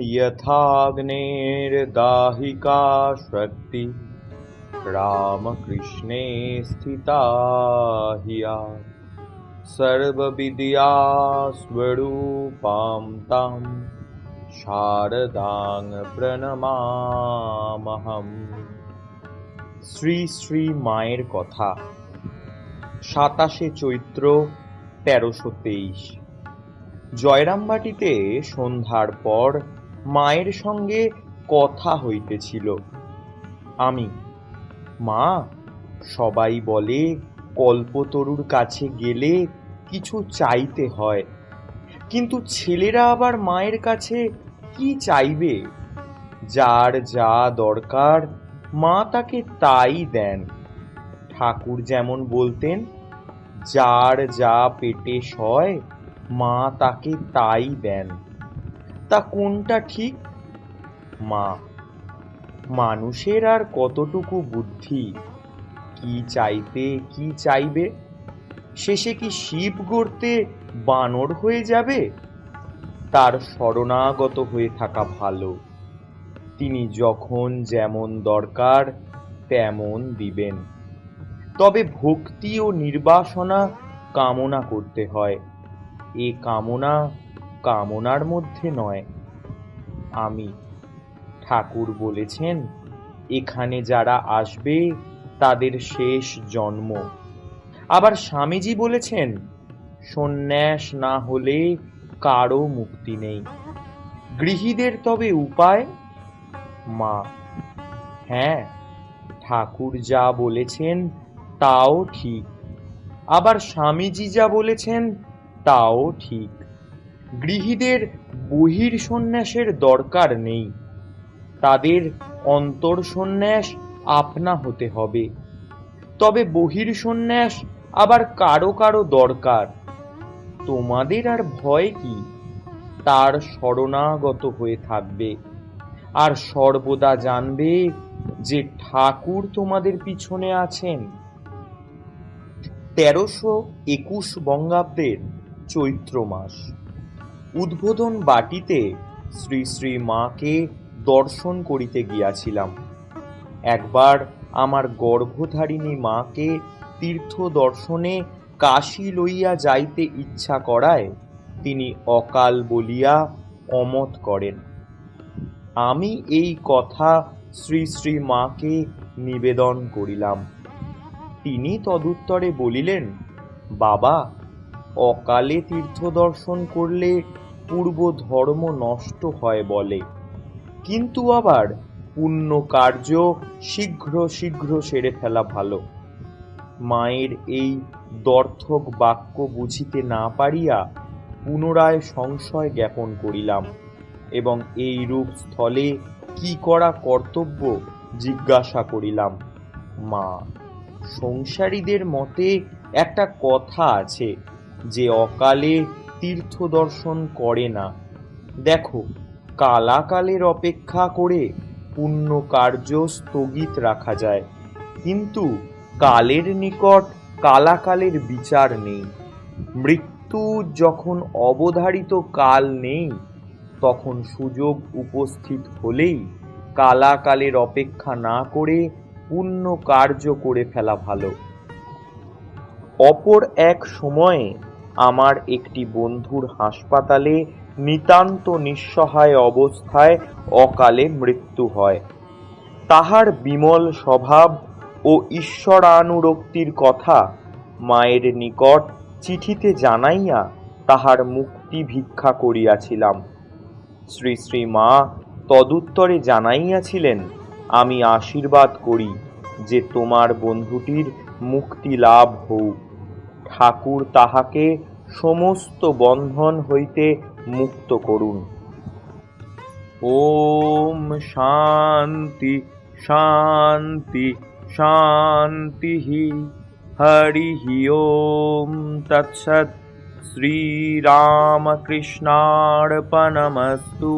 यथाग्नेर्दाहिका शक्ति रामकृष्णे स्थिता हिया सर्वविद्यास्वरूपां तां शारदां প্রণমামহম। শ্রী শ্রী মায়ের কথা। 27 চৈত্র 1323। জয়রামবাটিতে সন্ধ্যার পর মায়ের সঙ্গে কথা হইতেছিল। আমি, মা, সবাই বলে কল্পতরুর কাছে গেলে কিছু চাইতে হয়, কিন্তু ছেলেরা আবার মায়ের কাছে কি চাইবে? যার যা দরকার মা তাকে তাই দেন। ঠাকুর যেমন বলতেন, যার যা পেটে সয় মা তাকে তাই দেন। তা কোনটা ঠিক? মা, মানুষের আর কতটুকু বুদ্ধি? কি চাইতে কি চাইবে? শেষে কি শিব গড়তে বানর হয়ে যাবে? তার শরণাগত হয়ে থাকা ভালো। তিনি যখন যেমন দরকার তেমন দিবেন। তবে ভক্তি ও নির্বাসনা কামনা করতে হয়। এ কামনা কামনার মধ্যে নয়। আমি, ঠাকুর বলেছেন, এখানে যারা আসবে তাদের শেষ জন্ম। আবার স্বামীজি বলেছেন, সন্ন্যাস না হলে কারো মুক্তি নেই। গৃহীদের তবে উপায়? মা, হ্যাঁ, ঠাকুর যা বলেছেন তাও ঠিক, আবার স্বামীজি যা বলেছেন তাও ঠিক। গৃহীদের বহির সন্ন্যাসের দরকার নেই, তাদের অন্তর সন্ন্যাস আপনা হতে হবে। তবে বহির সন্ন্যাস আবার কারো কারো দরকার। তোমাদের আর ভয় কি? তার শরণাগত হয়ে থাকবে, আর সর্বদা জানবে যে ঠাকুর তোমাদের পিছনে আছেন। 1321 বঙ্গাব্দের চৈত্র মাস। উদ্বোধন বাটিতে শ্রী শ্রী মাকে দর্শন করিতে গিয়াছিলাম। একবার আমার গর্ভধারিণী মাকে তীর্থ দর্শনে কাশী লইয়া যাইতে ইচ্ছা করায় তিনি অকাল বলিয়া অমত করেন। আমি এই কথা শ্রী শ্রী মাকে নিবেদন করিলাম। তিনি তদুত্তরে বলিলেন, বাবা, অকালে তীর্থ দর্শন করলে পূর্ব ধর্ম নষ্ট হয় বলে, কিন্তু আবার পুণ্য কার্য শীঘ্র শীঘ্র সেরে ফেলা ভালো। মায়ের এই দর্থক বাক্য বুঝিতে না পারিয়া পুনরায় সংশয় জ্ঞাপন করিলাম এবং এই রূপ স্থলে কি করা কর্তব্য জিজ্ঞাসা করিলাম। মা, সংসারীদের মতে একটা কথা আছে যে অকালে তীর্থ দর্শন করে না। দেখো, কালাকালের অপেক্ষা করে পুণ্য কার্য স্থগিত রাখা যায়, কিন্তু কালের নিকট কালাকালের বিচার নেই। মৃত্যু যখন অবধারিত কাল নেই, তখন সুযোগ উপস্থিত হলেই কালাকালের অপেক্ষা না করে পুণ্য কার্য করে ফেলা ভালো। অপর এক সময়ে আমার একটি বন্ধুর হাসপাতালে নিতান্ত নিঃসহায় অবস্থায় অকালে মৃত্যু হয়। তাহার বিমল স্বভাব ও ঈশ্বরানুরক্তির কথা মায়ের নিকট চিঠিতে জানাইয়া তাহার মুক্তি ভিক্ষা করিয়াছিলাম। শ্রী শ্রী মা তদুত্তরে জানাইয়াছিলেন, আমি আশীর্বাদ করি যে তোমার বন্ধুটির মুক্তি লাভ হউক। ঠাকুর তাহাকে সমস্ত বন্ধন হইতে মুক্ত করুন। ওম শান্তি শান্তি শান্তি। হরি ওম তৎসৎ। শ্রীরামকৃষ্ণার্পণমস্তু।